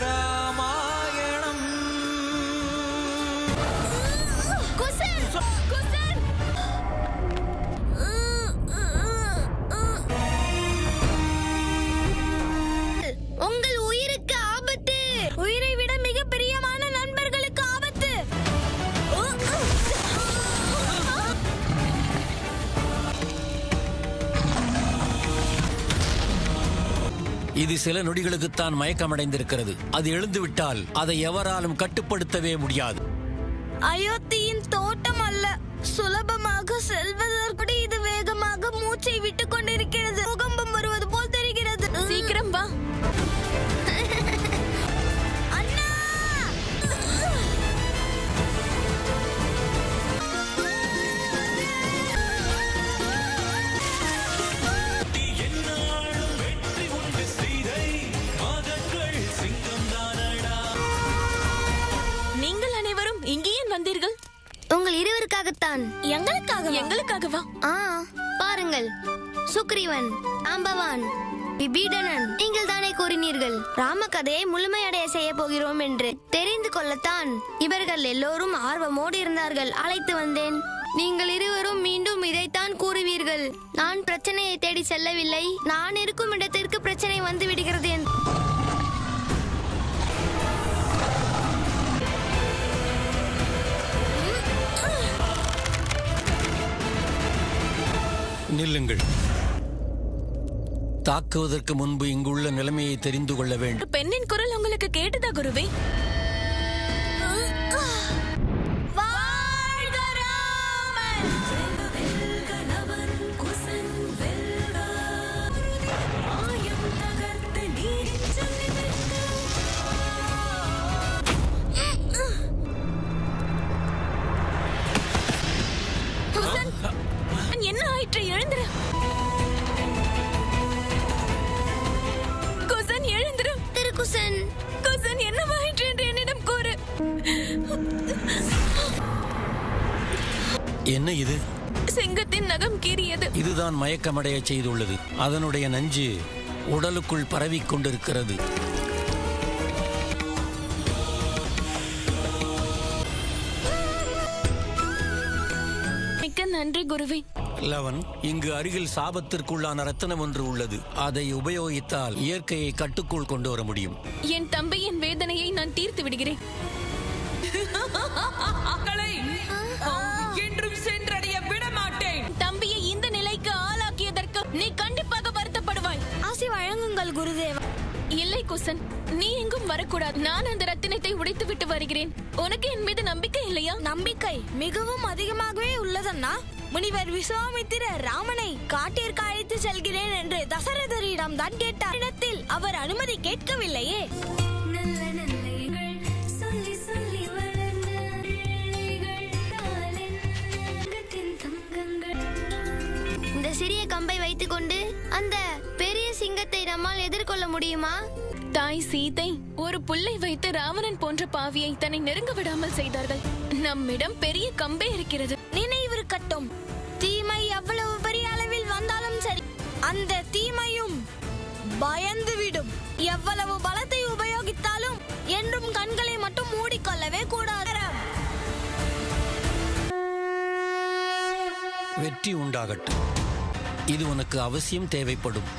ராமாயணம். உங்கள் உயிருக்கு ஆபத்து. உயிரை விட மிக பிரியமான நண்பர்களுக்கு ஆபத்து. இது சில நொடிகளுக்குத்தான் மயக்கமடைந்திருக்கிறது. அது எழுந்துவிட்டால் அதை எவராலும் கட்டுப்படுத்தவே முடியாது. அயோத்தியின் தோட்டம் அல்ல. சுலபமாக செல்வதற்கு இது வேகமாக மூச்சை விட்டுக் கொண்டிருக்கிறது. பூகம்பம் வருவது போல் தெரிகிறது. சீக்கிரம் வா. அண்ணா! நீங்கள் அனைவரும் இங்கே ஏன் வந்தீர்கள்? உங்கள் இருவருக்காகத்தான். எங்களுக்காகவா? பாருங்கள், சுக்ரீவன், ஆம்பவான், விபீடனன், நீங்கள் தானே கூறினீர்கள் ராமகதையை முழுமையடைய செய்ய போகிறோம் என்று. தெரிந்து கொள்ளத்தான் இவர்கள் எல்லோரும் ஆர்வமோடு இருந்தார்கள். அழைத்து வந்தேன். நீங்கள் இருவரும் மீண்டும் இதைத்தான் கூறுவீர்கள். நான் பிரச்சனையை தேடி செல்லவில்லை, நான் இருக்கும் இடத்திற்கு பிரச்சனை வந்து விடுகிறது. நில்லுங்கள். தாக்குவதற்கு முன்பு இங்குள்ள நிலைமையை தெரிந்து கொள்ள வேண்டும். பெண்ணின் குரல் உங்களுக்கு கேட்டதா குருவே? என்ன ஆயிற்று? எழுந்திரு. குசன், எழுந்திரு. குசன், குசன், என்னவாயிற்று என்று என்னிடம் கூறு. என்ன இது? சிங்கத்தின் நகம் கீறியது. இதுதான் மயக்கமடைய செய்துள்ளது. அதனுடைய நஞ்சு உடலுக்குள் பரவிக் கொண்டிருக்கிறது. நன்றி குருவே. லவன், இங்கு அருகில் சாபத்திற்குள்ளான ரத்தினம் ஒன்று உள்ளது. அதை உபயோகித்தால் இயற்கையை கட்டுக்குள் கொண்டு வர முடியும். என் தம்பியின் வேதனையை நான் தீர்த்து விடுகிறேன். என்றும் சென்றடைய விட மாட்டேன். தம்பியை இந்த நிலைக்கு ஆளாக்கியதற்கு நீ கண்டிப்பாக வருத்தப்படுவாய். ஆசி வழங்குங்கள் குருதேவா. இல்லை குசன், நீ எங்கும் வரக்கூடாது. நான் அந்த ரத்தினத்தை உடைத்து விட்டு வருகிறேன். உனக்கு என் மீது நம்பிக்கை இல்லையா? நம்பிக்கை மிகவும் அதிகமாகவே உள்ளதண்ணா. முனிவர் விஸ்வாமித்திரர் ராமனை காட்டிற்கு அழைத்து செல்கிறேன் என்று தசரதரிடம் தான் கேட்டார். இடத்தில் அவர் அனுமதி கேட்கவில்லையே. இந்த சிறிய கம்பை வைத்துக்கொண்டு அந்த பெரிய சிங்கத்தை நம்மால் எதிர்கொள்ள முடியுமா? தாய் சீதை ஒரு புல்லை வைத்து ராவணன் போன்ற பாவியை தன்னை நெருங்க விடாமல் செய்தார்கள். நம்மிடம் பெரிய கம்பே இருக்கிறது. நினைவிருக்கட்டும், தீமை எவ்வளவு பெரிய அளவில் வந்தாலும் சரி, அந்த தீமையும் பயந்துவிடும். எவ்வளவு பலத்தை உபயோகித்தாலும் என்றும் கண்களை மட்டும் மூடிக்கொள்ளவே கூடாது. வெற்றி உண்டாகட்டும். இது உனக்கு அவசியம் தேவைப்படும்.